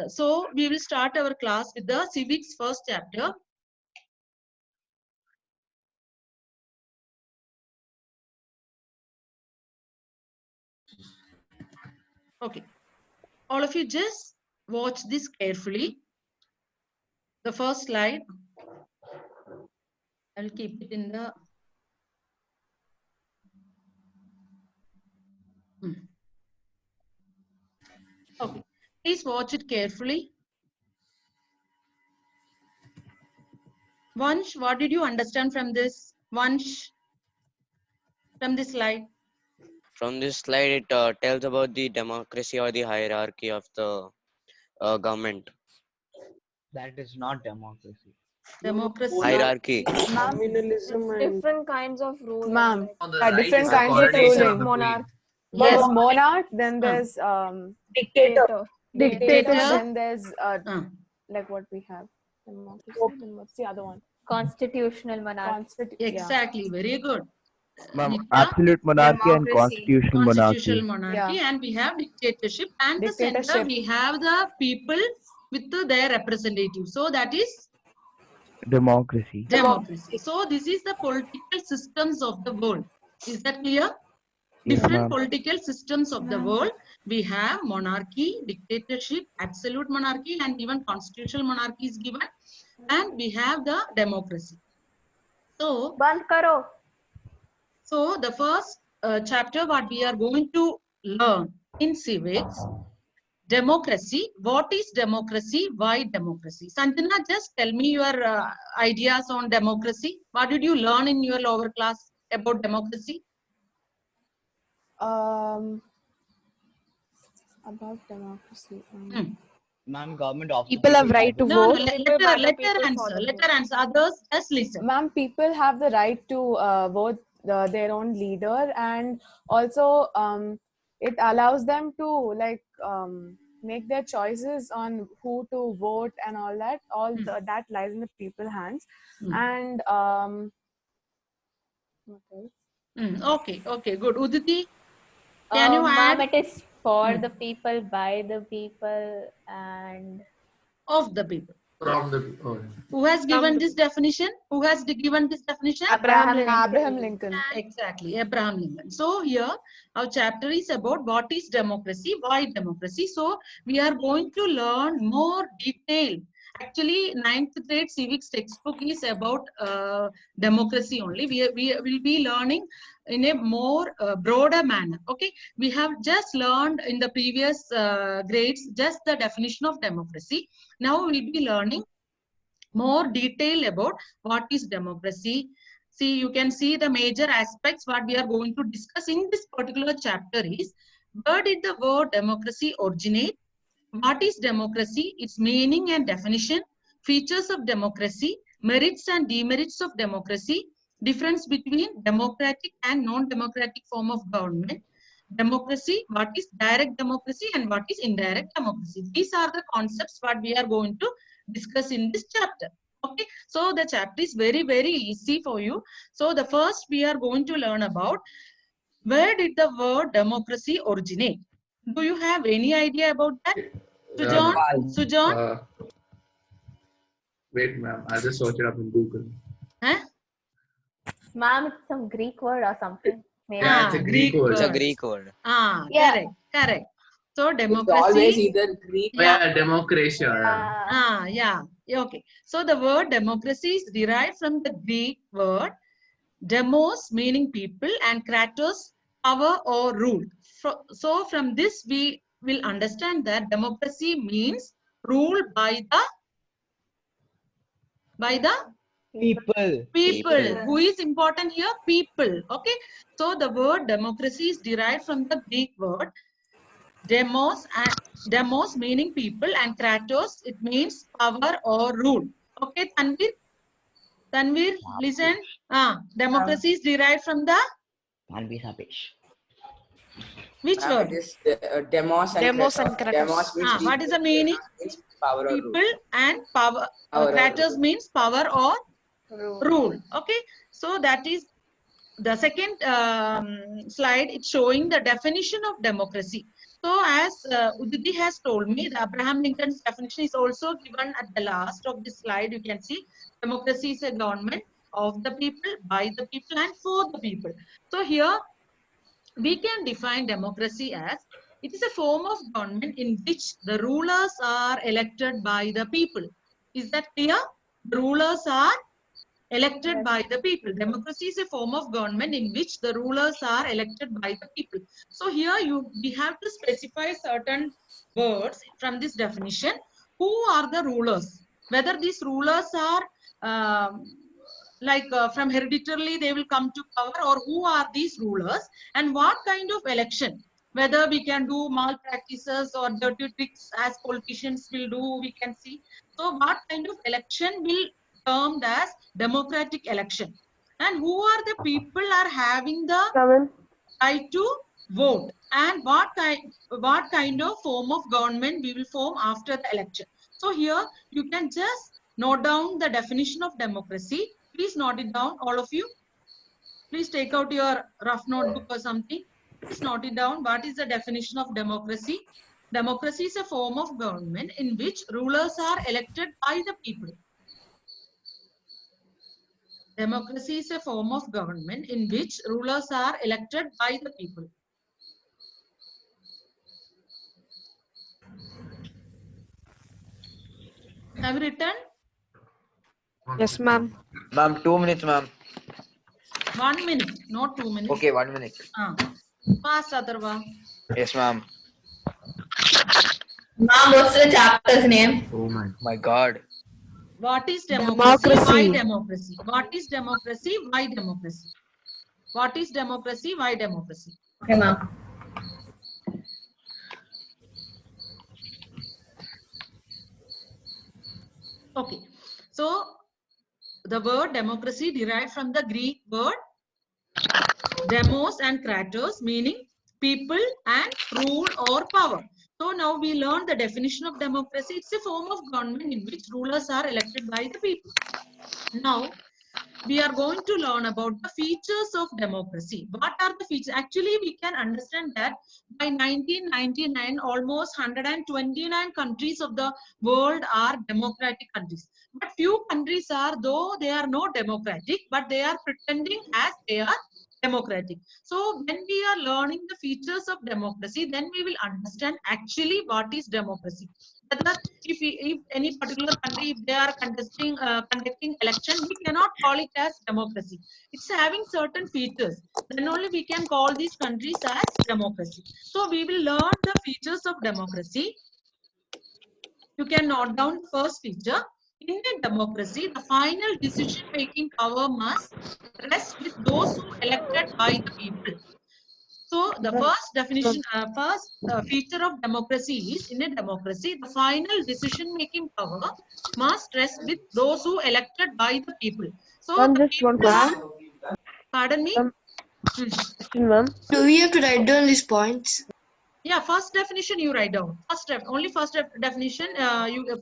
So we will start our class with the civics first chapter. Okay, all of you just watch this carefully. The first slide, I will keep it in the Okay, please watch it carefully. Vansh, what did you understand from this? Vansh, from this slide? From this slide, it tells about the democracy or the hierarchy of the government. That is not democracy. Democracy. Hierarchy. Communalism and Different kinds of rule. Ma'am, right different is kinds of equality ruling. Monarch. Yes. There's monarch, then there's Dictator. dictator, Dictator. then there's like what we have. Democracy, then what's the other one? Constitutional monarch. Exactly, very good. Ma'am, Nitya? absolute monarchy and constitutional Constitutional monarchy. monarchy, and we have dictatorship, and the center Dictatorship. we have the people with their representatives. So that is Democracy. democracy. So this is the political systems of the world. Is that clear? Yeah, Different ma'am. political systems of the world. We have monarchy, dictatorship, absolute monarchy, and even constitutional monarchy is given. And we have the democracy. So, Band karo. so the first chapter what we are going to learn in civics, democracy. What is democracy? Why democracy? Sanjana, just tell me your ideas on democracy. What did you learn in your lower class about democracy? About democracy. Ma'am, government of People have right to No, vote. no, People by the let people her for answer. the Let her answer. Others, just listen. Ma'am, people have the right to vote their own leader, and also it allows them to make their choices on who to vote and all that. That lies in the people's hands. And what else? Okay, okay, good. Uditi, can you Ma'am, add? it is for the people, by the people, and Of the people. from the Who has given this definition? Who has given this definition? Abraham Lincoln. Exactly, Abraham Lincoln. So here our chapter is about what is democracy, why democracy. So we are going to learn more detail. Actually, 9th grade civics textbook is about democracy only. We will be learning in a more broader manner. Okay, we have just learned in the previous grades just the definition of democracy. Now we will be learning more detail about what is democracy. See, you can see the major aspects what we are going to discuss in this particular chapter is, where did the word democracy originate? What is democracy? Its meaning and definition, features of democracy, merits and demerits of democracy, difference between democratic and non-democratic form of government, democracy, what is direct democracy and what is indirect democracy. These are the concepts what we are going to discuss in this chapter. Okay, so the chapter is very, very easy for you. So the first we are going to learn about, where did the word democracy originate? Do you have any idea about that? Sujan? Sujan? Wait, ma'am, I'll just search it up in Google. Huh? ma'am, it's some Greek word or something. Maybe. Yeah, it's a Greek word. It's a Greek word. Yeah. Correct, correct. So It's democracy. always either Greek. Yeah, democracy. Yeah. Okay. So the word democracy is derived from the Greek word demos, meaning people, and kratos, power or rule. So from this we will understand that democracy means rule by the people. Who is important here? People. Okay. So the word democracy is derived from the Greek word demos, and demos meaning people, and kratos, it means power or rule. Okay, Tanvir, listen. Democracy is derived from the which word? It is demos and kratos. Demos means people, what is the meaning? means power or People rule. and power. Kratos means power or rule. Okay, so that is the second slide. It's showing the definition of democracy. So as Uditi has told me, the Abraham Lincoln's definition is also given at the last of this slide. You can see democracy is a government of the people, by the people, and for the people. So here we can define democracy as it is a form of government in which the rulers are elected by the people. Is that clear? The rulers are elected by the people. Democracy is a form of government in which the rulers are elected by the people. So here we have to specify certain words from this definition. Who are the rulers? Whether these rulers are from hereditarily they will come to power, or who are these rulers, and what kind of election, whether we can do malpractices or dirty tricks as politicians will do, we can see. So what kind of election will termed as democratic election, and who are the people are having the right to vote, and what kind of form of government we will form after the election. So here you can just note down the definition of democracy. Please note it down, all of you. Please take out your rough notebook or something. Please note it down. What is the definition of democracy? Democracy is a form of government in which rulers are elected by the people. Democracy is a form of government in which rulers are elected by the people. Have you written? Yes, ma'am. Ma'am, 2 minutes, ma'am. 1 minute, not 2 minutes. Okay, 1 minute. Fast, Atharva. Yes, ma'am. Ma'am, what's the chapter's name? Oh my God. What is democracy? Why democracy? What is democracy? Why democracy? What is democracy? Why democracy? Okay, ma'am. Okay. So the word democracy derived from the Greek word demos and kratos, meaning people and rule or power. So now we learn the definition of democracy. It's a form of government in which rulers are elected by the people. Now we are going to learn about the features of democracy. What are the features? Actually, we can understand that by 1999, almost 129 countries of the world are democratic countries. But few countries are, though they are not democratic, but they are pretending as they are democratic. So when we are learning the features of democracy, then we will understand actually what is democracy. Whether if any particular country, if they are conducting election, we cannot call it as democracy. It's having certain features. Then only we can call these countries as democracy. So we will learn the features of democracy. You can note down the first feature. In a democracy, the final decision-making power must rest with those who elected by the people. So the first definition, feature of democracy is, in a democracy, the final decision-making power must rest with those who elected by the people. So the people are, pardon me? Do we have to write down these points? Yeah, first definition you write down. First definition,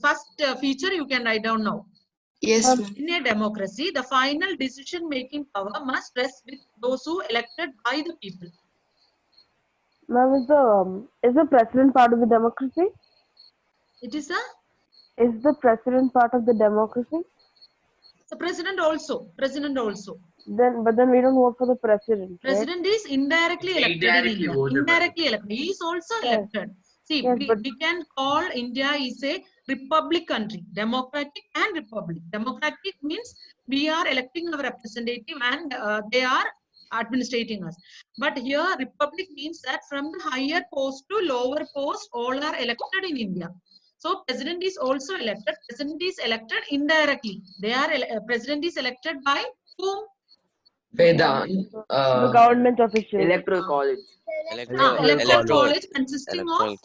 first feature you can write down now. Yes. In a democracy, the final decision-making power must rest with those who elected by the people. Ma'am, is the president part of the democracy? It is a? Is the president part of the democracy? The president also. But then we don't vote for the president. President is indirectly elected in India. Indirectly elected. He is also elected. See, we can call India is a republic country. Democratic and republic. Democratic means we are electing our representative and they are administrating us. But here republic means that from the higher post to lower post, all are elected in India. So president is also elected. President is elected indirectly. They are president is elected by whom? The government officials. Electoral college. Electoral college consisting of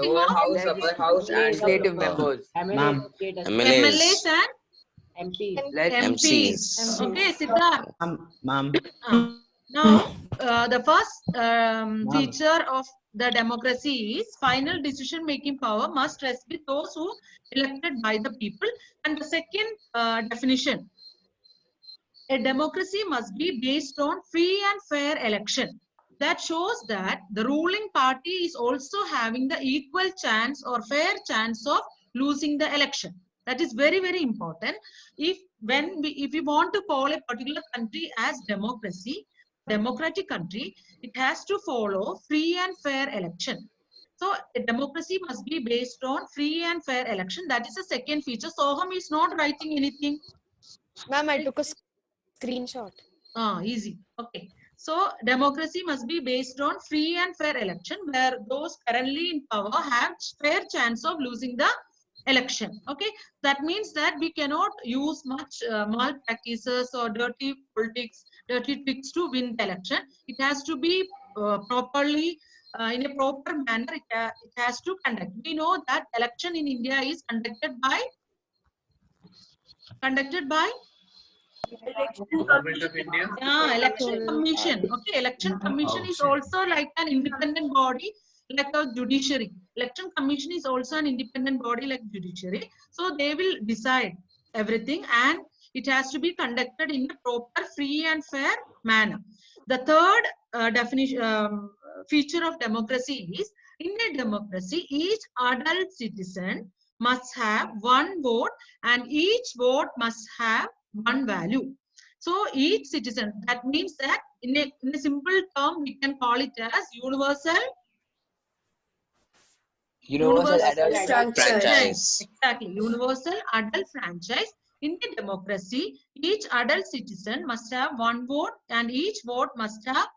lower house, upper house, and legislative members. MLAs and MPs. Okay, Siddharth. Ma'am. Now, the first feature of the democracy is final decision-making power must rest with those who elected by the people. And the second definition, a democracy must be based on free and fair election. that shows that the ruling party is also having the equal chance or fair chance of losing the election. That is very, very important. If we want to call a particular country as democratic country, it has to follow free and fair election. So a democracy must be based on free and fair election. That is the second feature. Soham is not writing anything. Ma'am, I took a screenshot. Easy. Okay. So democracy must be based on free and fair election, where those currently in power have fair chance of losing the election. Okay. That means that we cannot use much malpractices or dirty politics, dirty tricks to win the election. It has to be properly in a proper manner. It has to conduct. We know that election in India is conducted by Government of India. Yeah, election commission. Okay, election commission is also like an independent body, like a judiciary. Election commission is also an independent body like judiciary. So they will decide everything, and it has to be conducted in a proper, free and fair manner. The third feature of democracy is, in a democracy, each adult citizen must have one vote, and each vote must have one value. So each citizen, that means that in a simple term, we can call it as universal adult franchise. Exactly, universal adult franchise. In the democracy, each adult citizen must have one vote, and each vote must have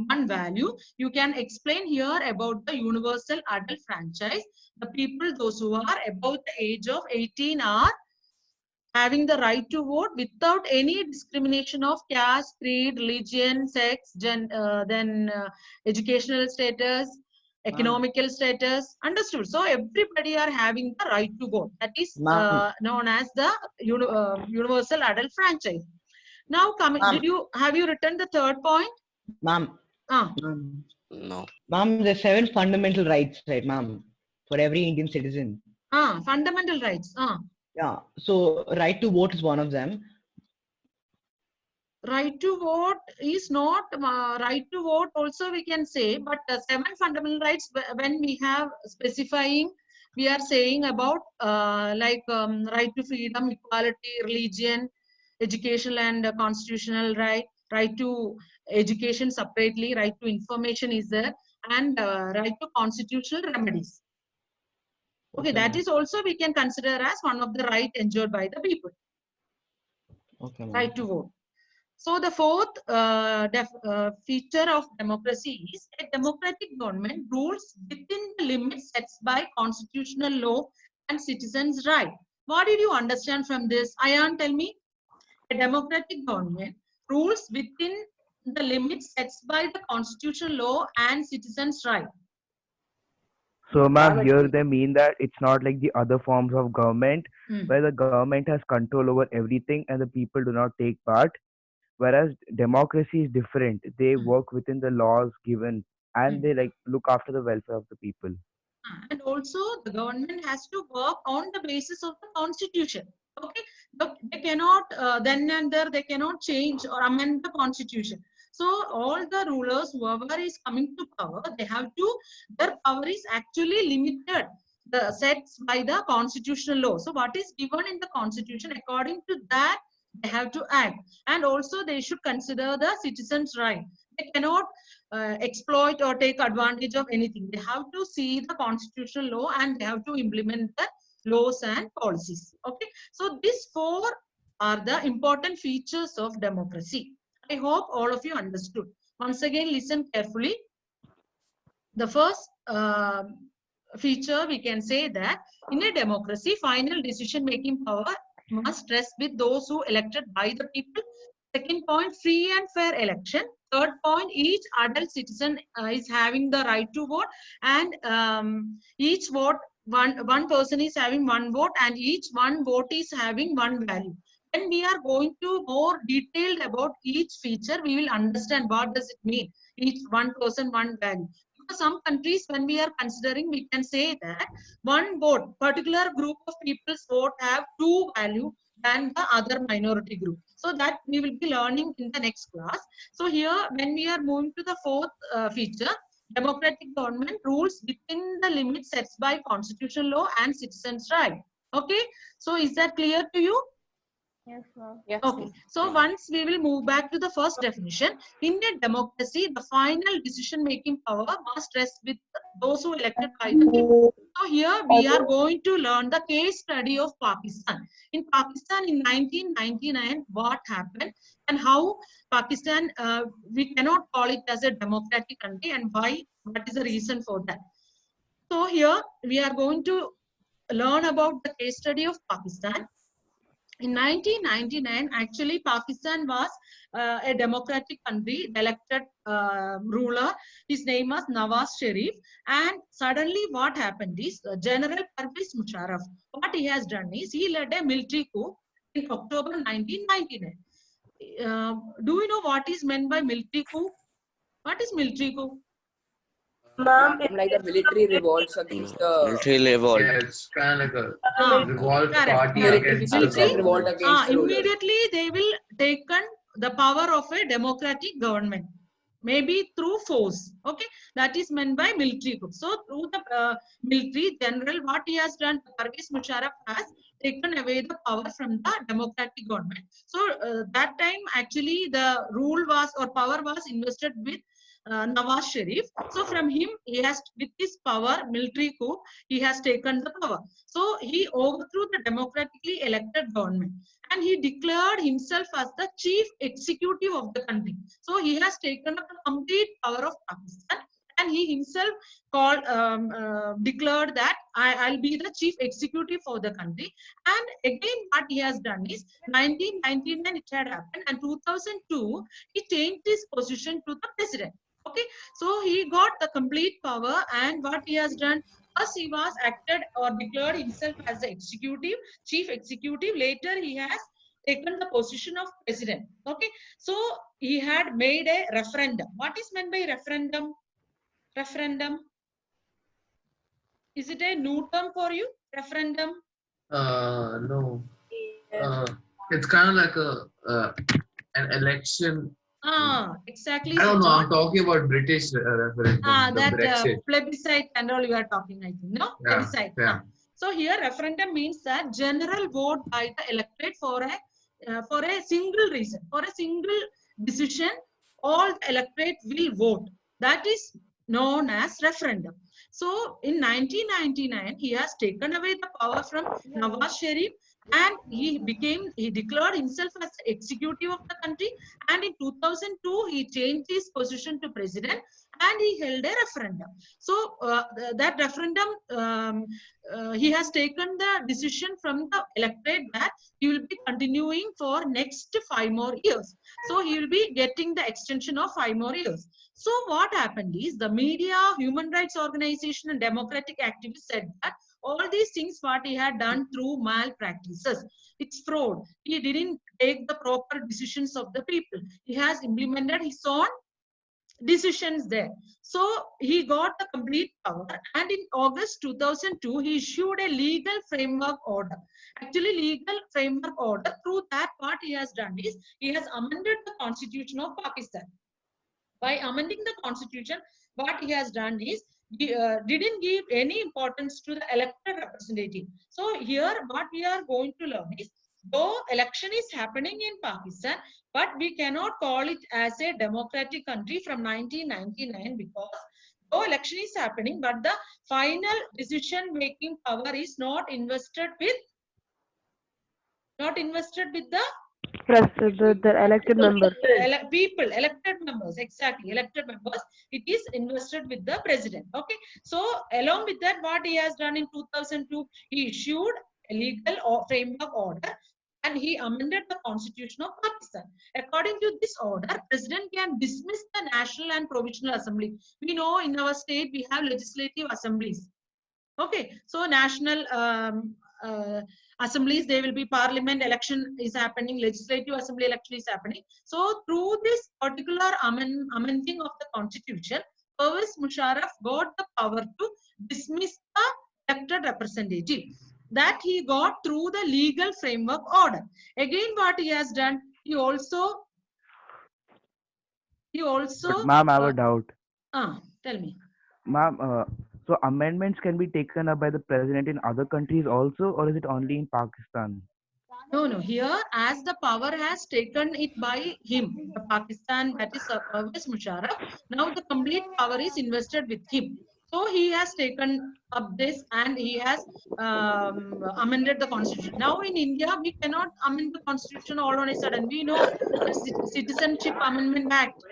one value. You can explain here about the universal adult franchise. The people, those who are above the age of 18, are having the right to vote without any discrimination of caste, creed, religion, sex, educational status, economical status. Understood? So everybody are having the right to vote. That is known as the universal adult franchise. Now, have you written the third point? Ma'am. No. Ma'am, the 7 fundamental rights, right, ma'am, for every Indian citizen. Fundamental rights. Yeah. So right to vote is one of them. Right to vote is not right to vote also we can say, but 7 fundamental rights, when we have specifying, we are saying about right to freedom, equality, religion, educational and constitutional right, right to education separately, right to information is there, and right to constitutional remedies. Okay, that is also we can consider as one of the right enjoyed by the people. Okay, right to vote. So the fourth feature of democracy is a democratic government rules within the limits set by constitutional law and citizens' right. What did you understand from this? Ayan, tell me. A democratic government rules within the limits set by the constitutional law and citizens' right. So, ma'am, here they mean that it's not like the other forms of government where the government has control over everything and the people do not take part. Whereas democracy is different. They work within the laws given and they like look after the welfare of the people. And also the government has to work on the basis of the constitution. Okay, but they cannot then and there they cannot change or amend the constitution. So all the rulers, whoever is coming to power, they have to, their power is actually limited, the sets by the constitutional law. So what is given in the constitution, according to that they have to act. And also they should consider the citizens' right. They cannot exploit or take advantage of anything. They have to see the constitutional law and they have to implement the laws and policies. Okay, so these 4 are the important features of democracy. I hope all of you understood. Once again, listen carefully. The first feature, we can say that in a democracy, final decision-making power must rest with those who elected by the people. Second point, free and fair election. Third point, each adult citizen is having the right to vote, and each vote, one person is having one vote, and each one vote is having one value. When we are going to more detailed about each feature, we will understand what does it mean, each one person, one value. Because some countries, when we are considering, we can say that one vote, particular group of people's vote have 2 value, than the other minority group. So that we will be learning in the next class. So here, when we are moving to the fourth feature, democratic government rules within the limits set by constitutional law and citizens' right. Okay, so is that clear to you? Yes, ma'am. Yes. Okay, so once we will move back to the first definition. In a democracy, the final decision-making power must rest with those who elected by the people. So here we are going to learn the case study of Pakistan. In Pakistan in 1999, what happened and how Pakistan, we cannot call it as a democratic country, and why, what is the reason for that. So here we are going to learn about the case study of Pakistan. In 1999, actually, Pakistan was a democratic country. The elected ruler, his name was Nawaz Sharif. And suddenly what happened is General Pervez Musharraf, what he has done is he led a military coup in October 1999. Do you know what is meant by military coup? What is military coup? Ma'am, like the military revolts against the Military revolt. Yeah, it's kind of like a revolt correct. party against the Military, revolt government. against the rulers. immediately they will taken the power of a democratic government, maybe through force. Okay, that is meant by military coup. So through the military general, what he has done, Pervez Musharraf has taken away the power from the democratic government. So that time actually the rule was, or power was invested with Nawaz Sharif. So from him, he has, with his power, military coup, he has taken the power. So he overthrew the democratically elected government and he declared himself as the chief executive of the country. So he has taken up the complete power of Pakistan, and he himself called, declared that I'll be the chief executive for the country. And again, what he has done is 1999 it had happened, and 2002 he changed his position to the president. Okay, so he got the complete power, and what he has done, first he was acted or declared himself as the executive, chief executive. Later he has taken the position of president. Okay, so he had made a referendum. What is meant by referendum? Referendum. Is it a new term for you? Referendum? No. It's kind of like an election. Exactly. I don't know. I'm talking about British referendum. That Brexit. plebiscite and all you are talking, I think. No? Yeah, Plebiscite. yeah. So here referendum means that general vote by the electorate for a single reason, for a single decision, all the electorate will vote. That is known as referendum. So in 1999, he has taken away the power from Nawaz Sharif, and he declared himself as executive of the country. And in 2002, he changed his position to president, and he held a referendum. So that referendum, he has taken the decision from the electorate that he will be continuing for next 5 more years. So he will be getting the extension of 5 more years. So what happened is the media, human rights organization, and democratic activists said that all these things what he had done through malpractices. It's fraud. He didn't take the proper decisions of the people. He has implemented his own decisions there. So he got the complete power, and in August 2002, he issued a legal framework order. Actually, legal framework order, through that what he has done is, he has amended the constitution of Pakistan. By amending the constitution, what he has done is, didn't give any importance to the elected representative. So here what we are going to learn is, though election is happening in Pakistan, but we cannot call it as a democratic country from 1999, because though election is happening, but the final decision making power is not invested with the the elected members. People, elected members, exactly, elected members. It is invested with the president. Okay, so along with that, what he has done in 2002, he issued a legal framework order, and he amended the constitution of Pakistan. According to this order, president can dismiss the national and provisional assembly. We know in our state we have legislative assemblies. Okay, so national assemblies, there will be parliament election is happening, legislative assembly election is happening. So through this particular amending of the constitution, Pervez Musharraf got the power to dismiss the elected representative. that he got through the legal framework order. Again, what he has done, he also But ma'am, I have a doubt. tell me. Ma'am, so amendments can be taken up by the president in other countries also, or is it only in Pakistan? No. Here, as the power has taken it by him, the Pakistan, that is Pervez Musharraf, now the complete power is invested with him. So he has taken up this and he has amended the constitution. Now in India, we cannot amend the constitution all on a sudden. We know the Citizenship Amendment Act.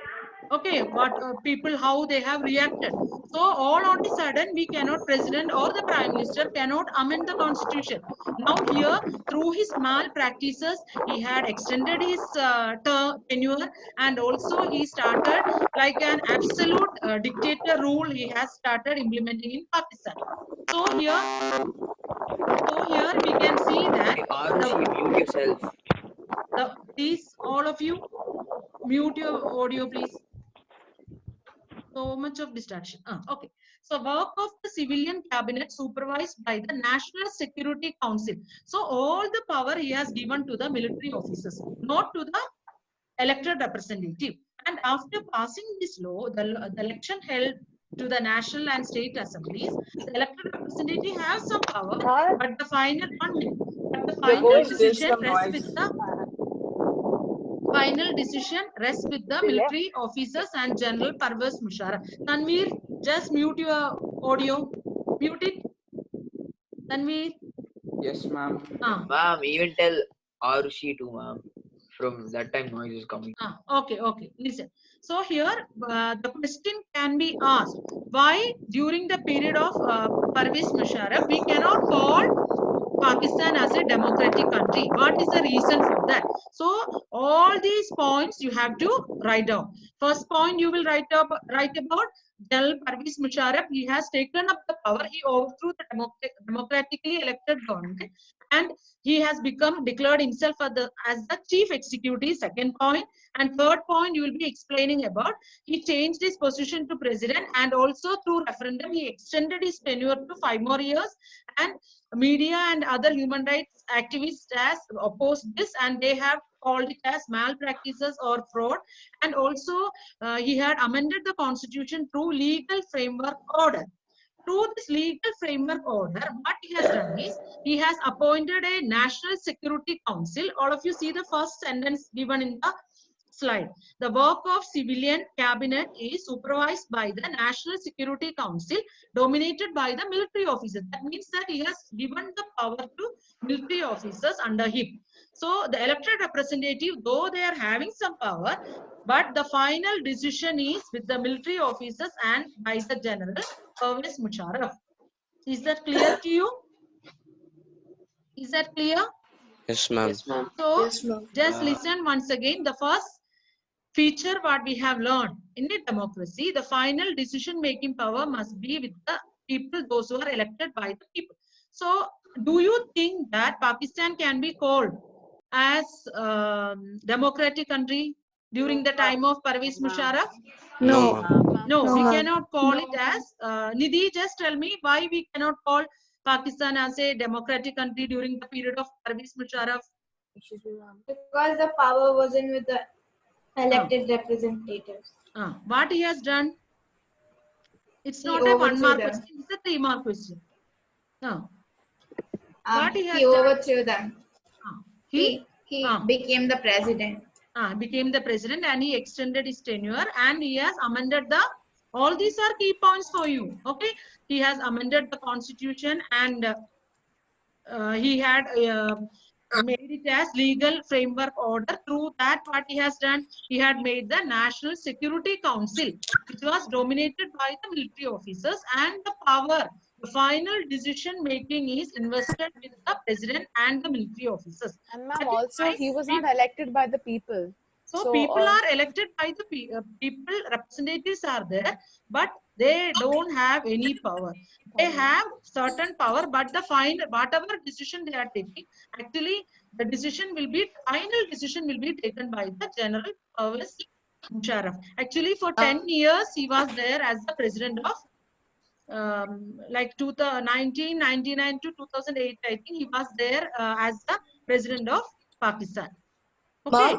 Okay, what people, how they have reacted. So all on a sudden, we cannot, president or the prime minister cannot amend the constitution. Now here, through his malpractices, he had extended his tenure, and also he started like an absolute dictator rule he has started implementing in Pakistan. So here we can see that Mute yourself. Please, all of you, mute your audio, please. So much of distraction. Okay. So work of the civilian cabinet supervised by the National Security Council. So all the power he has given to the military officers, not to the elected representative. And after passing this law, the election held to the national and state assemblies, the elected representative have some power, but the final decision rests with the military officers and General Pervez Musharraf. Tanveer, just mute your audio. Mute it. Tanveer. Yes, ma'am. Ma'am, even tell Arushi too, ma'am. From that time, noise is coming. Okay. Listen. So here, the question can be asked: why during the period of Pervez Musharraf we cannot call Pakistan as a democratic country? What is the reason for that? So all these points you have to write down. First point you will write about General Pervez Musharraf. He has taken up the power. He overthrew the democratically elected government, and he has declared himself as the chief executive. Second point. And third point you will be explaining about, he changed his position to president, and also through referendum he extended his tenure to 5 more years, and media and other human rights activists has opposed this, and they have called it as malpractices or fraud. And also he had amended the constitution through legal framework order. Through this legal framework order, what he has done is, he has appointed a National Security Council. All of you see the first sentence given in the slide. The work of civilian cabinet is supervised by the National Security Council, dominated by the military officers. That means that he has given the power to military officers under him. So the elected representative, though they are having some power, but the final decision is with the military officers and by the General Pervez Musharraf. Is that clear to you? Is that clear? Yes, ma'am. So just listen once again. The first feature what we have learned in a democracy, the final decision making power must be with the people, those who are elected by the people. So do you think that Pakistan can be called as democratic country during the time of Pervez Musharraf? No. No, we cannot call it as Nidhi, just tell me why we cannot call Pakistan as a democratic country during the period of Pervez Musharraf. Because the power wasn't with the elected representatives. What he has done? It's He not a 1 mark overthrew them. question, it's a 3 mark question. What he has He done? overthrew them. He became the president. Became the president, and he extended his tenure, and he has amended all these are key points for you. Okay, he has amended the constitution, and he had made it as legal framework order. Through that, what he has done, he had made the National Security Council, which was dominated by the military officers, and the final decision making is invested with the president and the military officers. And ma'am, also he was not elected by the people. So people are elected by the people, representatives are there, but they don't have any power. They have certain power, but the whatever decision they are taking, actually the final decision will be taken by the General Pervez Musharraf. Actually for 10 years he was there as the president of like 1999 to 2008, I think he was there as the president of Pakistan. Okay.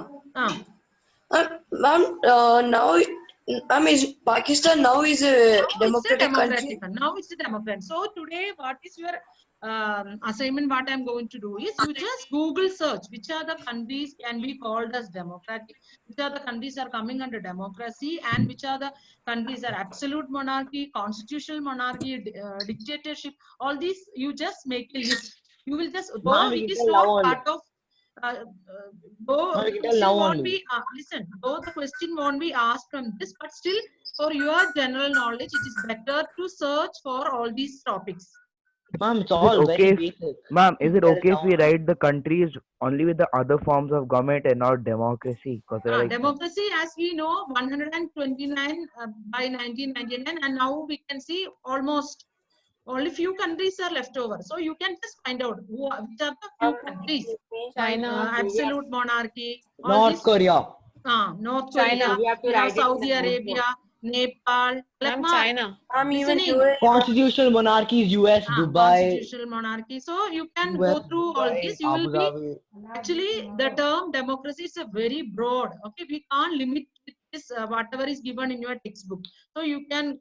Ma'am, is Pakistan now is a democratic country? Now it's a democratic. So today, what is your assignment? What I'm going to do is you just Google search which are the countries can be called as democratic, which are the countries are coming under democracy, and which are the countries are absolute monarchy, constitutional monarchy, dictatorship. All these you just make a list. You will just though it is not part of. Though the question won't be listen, though the question won't be asked from this, but still for your general knowledge, it is better to search for all these topics. Ma'am, it's all very basic. Ma'am, is it okay if we write the countries only with the other forms of government and not democracy? Like democracy, as we know, 129 by 1999, and now we can see almost only few countries are left over. So you can just find out which are the few countries. China, absolute monarchy. North Korea. North Korea. Saudi Arabia, Nepal. China. Constitutional monarchies, US, Dubai. Constitutional monarchy. So you can go through all this. You will be actually the term democracy is a very broad. Okay, we can't limit this whatever is given in your textbook. So you can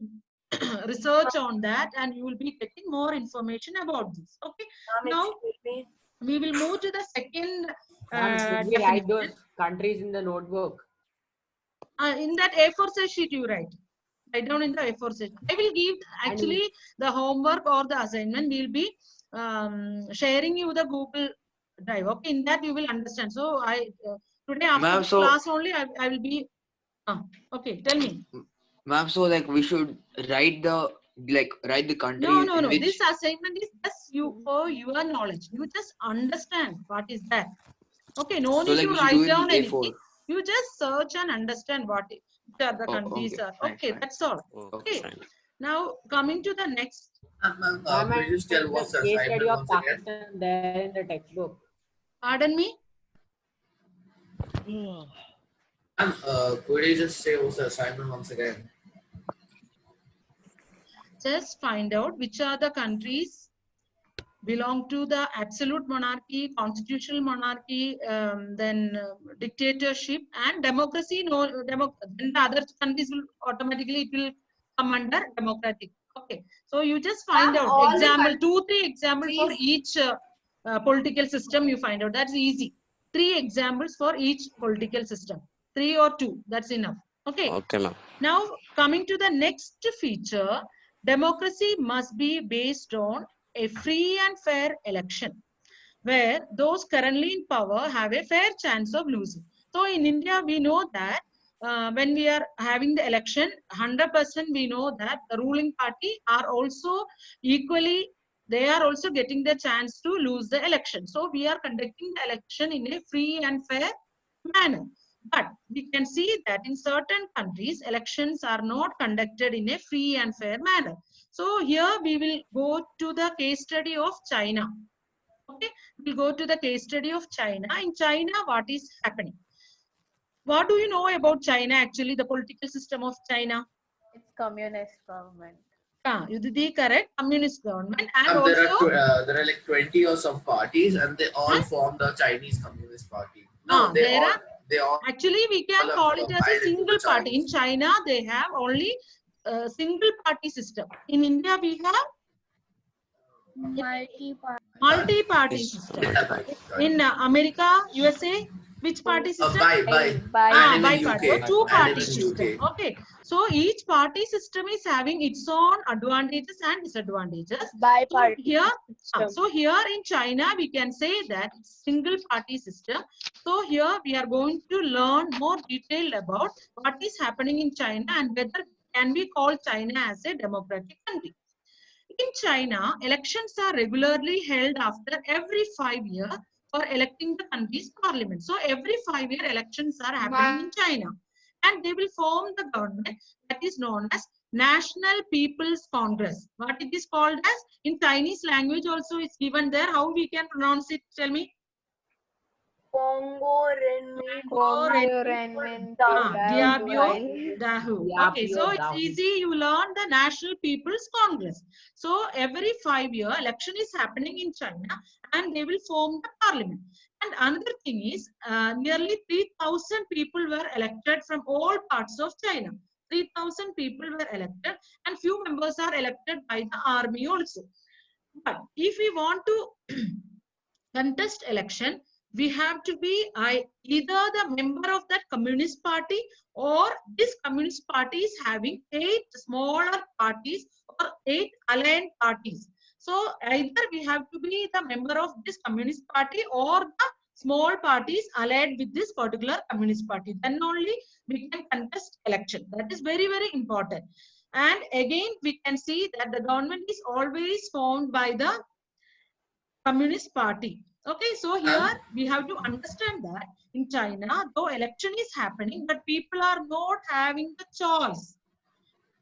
research on that, and you will be getting more information about this. Okay. Now we will move to the second. Should we write those countries in the notebook? In that A4 sheet you write down in the A4 sheet. I will give actually the homework or the assignment. We'll be sharing you the Google Drive. Okay, in that you will understand. So I today after class only I will be. Okay, tell me. Ma'am, so like we should write the country. No. This assignment is just you for your knowledge. You just understand what is that. Okay, no need to write down anything. You just search and understand what are the countries are. Okay, that's all. Okay. Now coming to the next. Could you just tell what's the assignment once again? There in the textbook. Pardon me. Could you just say what's the assignment once again? Just find out which are the countries belong to the absolute monarchy, constitutional monarchy, then dictatorship and democracy. Then the other countries will automatically it will come under democratic. Okay, so you just find out example 2-3 examples for each political system. You find out that's easy. 3 examples for each political system. 3 or 2. That's enough. Okay. Okay, ma'am. Now coming to the next feature. Democracy must be based on a free and fair election, where those currently in power have a fair chance of losing. So in India, we know that when we are having the election, 100% we know that the ruling party are also equally, they are also getting the chance to lose the election. So we are conducting the election in a free and fair manner. But we can see that in certain countries, elections are not conducted in a free and fair manner. So here we will go to the case study of China. Okay, we'll go to the case study of China. In China, what is happening? What do you know about China actually, the political system of China? It's communist government. You did correct, communist government. And there also, are like 20 or some parties and they all form the Chinese Communist Party. No, they all actually we can call it as a single party. In China, they have only a single party system. In India, we have multi-party system. In America, USA, which party system? Bi-party. So 2-party system. Okay. So each party system is having its own advantages and disadvantages. Bi-party. So here in China, we can say that single party system. So here we are going to learn more detail about what is happening in China and whether can we call China as a democratic country. In China, elections are regularly held after every 5 years for electing the country's parliament. So every 5-year elections are happening in China. And they will form the government that is known as National People's Congress. What it is called as in Chinese language also is given there. How we can pronounce it? Tell me. Congo Renmin Diablo Dahu. Okay, so it's Dahu. easy. You learn the National People's Congress. So every 5 years, election is happening in China, and they will form the parliament. And another thing is, nearly 3,000 people were elected from all parts of China. 3,000 people were elected, and few members are elected by the army also. But if we want to contest election, we have to be either the member of that communist party, or this communist party is having 8 smaller parties or 8 aligned parties. So either we have to be the member of this communist party or the small parties allied with this particular communist party. Then only we can contest election. That is very, very important. And again, we can see that the government is always formed by the Communist Party. Okay, so here we have to understand that in China, though election is happening, but people are not having the choice.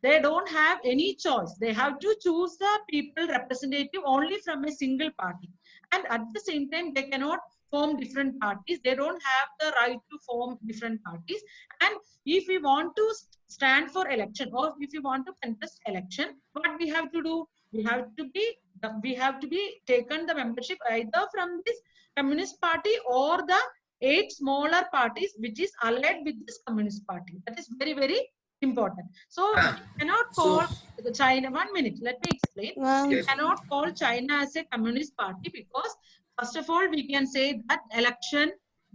They don't have any choice. They have to choose the people representative only from a single party. And at the same time, they cannot form different parties. They don't have the right to form different parties. And if we want to stand for election, or if we want to contest election, what we have to do? We have to be taken the membership either from this Communist Party or the 8 smaller parties which is allied with this Communist Party. That is very, very important. So we cannot call China, 1 minute, let me explain. We cannot call China as a communist party, because first of all, we can say that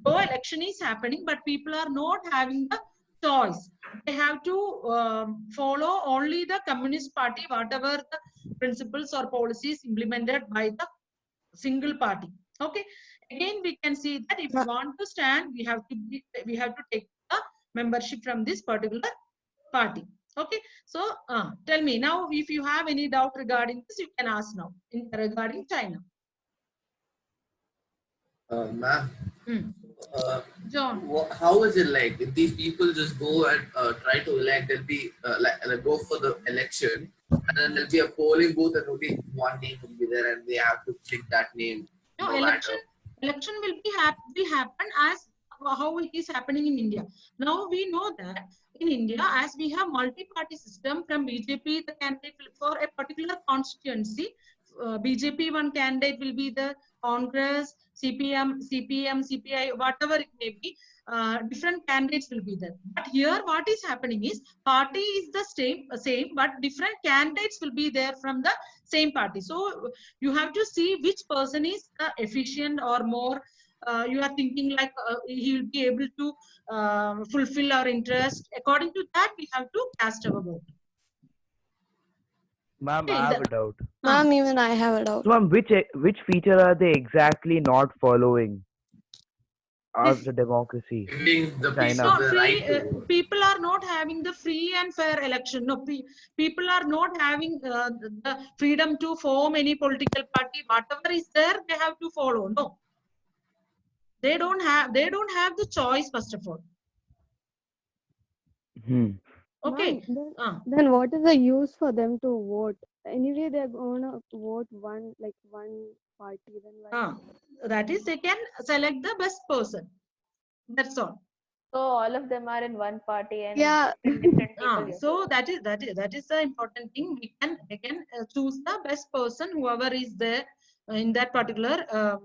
though election is happening, but people are not having the choice. They have to follow only the Communist Party, whatever the principles or policies implemented by the single party. Okay. Again, we can see that if we want to stand, we have to take the membership from this particular party. Okay. So tell me now, if you have any doubt regarding this, you can ask now regarding China. Ma'am, John, how is it like if these people just go and try to elect? They'll be go for the election, and then there'll be a polling booth, and only one name will be there, and they have to click that name. No, election will happen as how it is happening in India. Now we know that in India, as we have multi-party system, from BJP, the candidate for a particular constituency, BJP one candidate will be the Congress, CPM, CPI, whatever it may be, different candidates will be there. But here what is happening is, party is the same, but different candidates will be there from the same party. So you have to see which person is efficient or more, you are thinking like he will be able to fulfill our interest. According to that, we have to cast our vote. Ma'am, I have a doubt. Ma'am, even I have a doubt. So, ma'am, which feature are they exactly not following of the democracy? People are not having the free and fair election. No, people are not having the freedom to form any political party. Whatever is there, they have to follow. No, they don't have the choice, first of all. Okay. Then what is the use for them to vote? Anyway, they're gonna vote one party. Then that is, they can select the best person. That's all. So all of them are in one party, and different people. So that is the important thing. They can choose the best person, whoever is there in that particular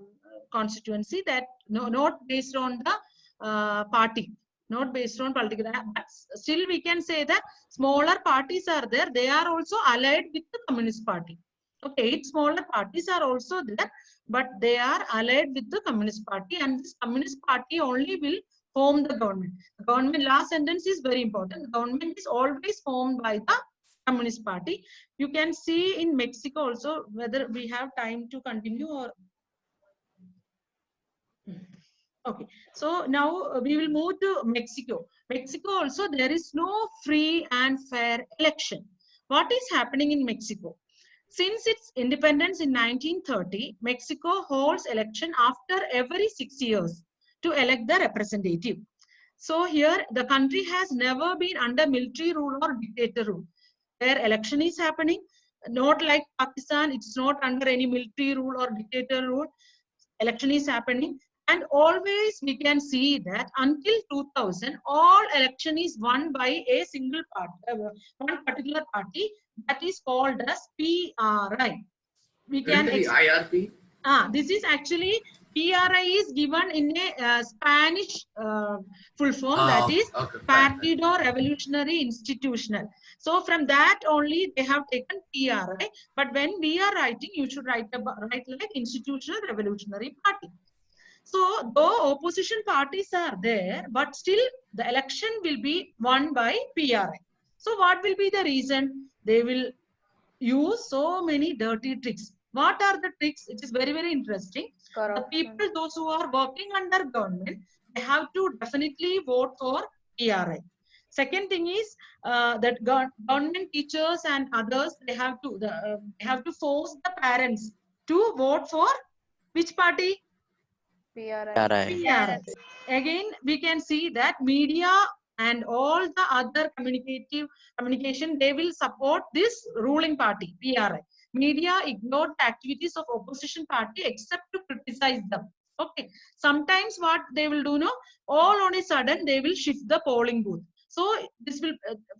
constituency. That not based on the party. Not based on political, but still we can say that smaller parties are there. They are also allied with the Communist Party. Okay, 8 smaller parties are also there, but they are allied with the Communist Party, and this Communist Party only will form the government. The government, last sentence is very important. The government is always formed by the Communist Party. You can see in Mexico also, whether we have time to continue or. Okay, so now we will move to Mexico. Mexico also, there is no free and fair election. What is happening in Mexico? Since its independence in 1930, Mexico holds election after every 6 years to elect the representative. So here the country has never been under military rule or dictator rule. Where election is happening, not like Pakistan, it's not under any military rule or dictator rule. Election is happening. And always we can see that until 2000, all election is won by a single party, one particular party, that is called as PRI. We can IRP. This is actually PRI is given in a Spanish full form, that is Partido Revolucionario Institucional. So from that only they have taken PRI. But when we are writing, you should write like Institutional Revolutionary Party. So though opposition parties are there, but still the election will be won by PRI. So what will be the reason? They will use so many dirty tricks. What are the tricks? It is very, very interesting. The people, those who are working under government, they have to definitely vote for PRI. Second thing is that government teachers and others, they have to force the parents to vote for which party? PRI. Again, we can see that media and all the other communication, they will support this ruling party, PRI. Media ignored the activities of opposition party except to criticize them. Okay. Sometimes what they will do, all on a sudden, they will shift the polling booth. So this will,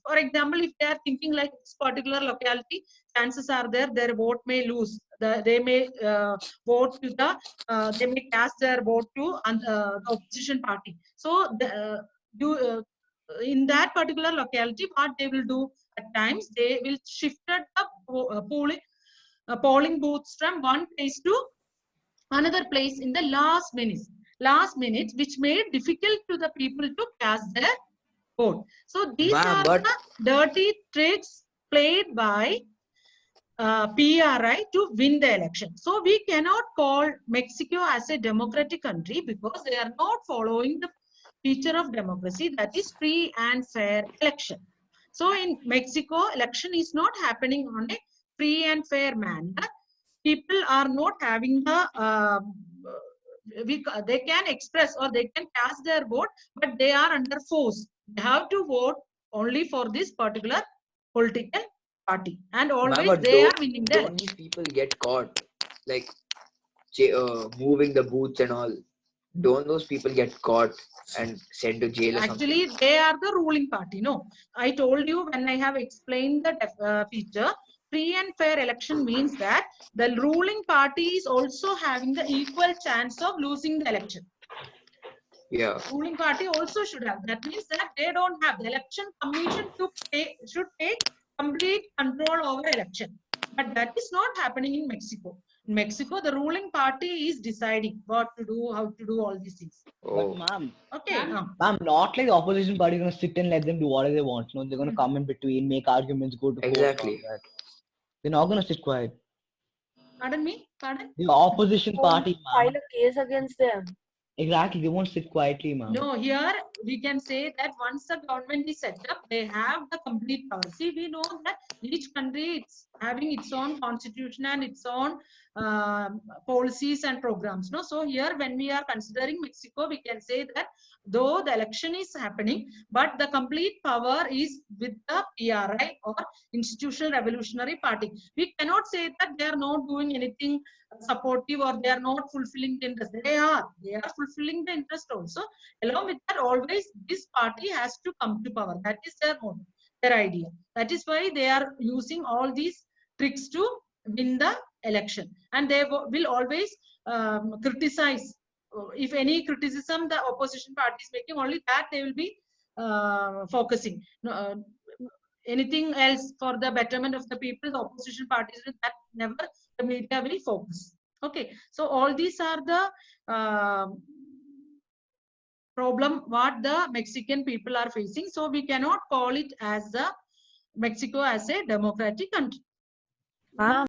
for example, if they are thinking like this particular locality, chances are there, their vote may lose. They may vote to they may cast their vote to the opposition party. So in that particular locality, what they will do at times, they will shift the polling booths from one place to another place in the last minute, which made difficult to the people to cast their vote. So these are the dirty tricks played by PRI to win the election. So we cannot call Mexico as a democratic country because they are not following the feature of democracy, that is free and fair election. So in Mexico, election is not happening on a free and fair manner. People are not having the they can express or they can cast their vote, but they are under force. They have to vote only for this particular political party, and always they are winning the Don't these people get caught, like moving the booths and all? Don't those people get caught and sent to jail or Actually, something? they are the ruling party. No, I told you when I have explained the feature, free and fair election means that the ruling party is also having the equal chance of losing the election. Yeah. Ruling party also should have. That means that they don't have. The election commission should take complete control over election. But that is not happening in Mexico. In Mexico, the ruling party is deciding what to do, how to do all these things. But ma'am, okay, ma'am, not like the opposition party is going to sit and let them do whatever they want. No, they're going to come in between, make arguments, go to court. Exactly. They're not going to sit quiet. Pardon me? Pardon? The opposition party, file a case against them. Exactly, they won't sit quietly, ma'am. No, here we can say that once the government is set up, they have the complete power. See, we know that each country is having its own constitution and its own policies and programs. No, so here when we are considering Mexico, we can say that though the election is happening, but the complete power is with the PRI or Institutional Revolutionary Party. We cannot say that they are not doing anything supportive or they are not fulfilling the interest. They are fulfilling the interest also. Along with that, always this party has to come to power. That is their idea. That is why they are using all these tricks to win the election, and they will always criticize. If any criticism the opposition party is making, only that they will be focusing. Anything else for the betterment of the people, the opposition parties, that never the media will focus. Okay, so all these are the problem what the Mexican people are facing. So we cannot call it as Mexico as a democratic country.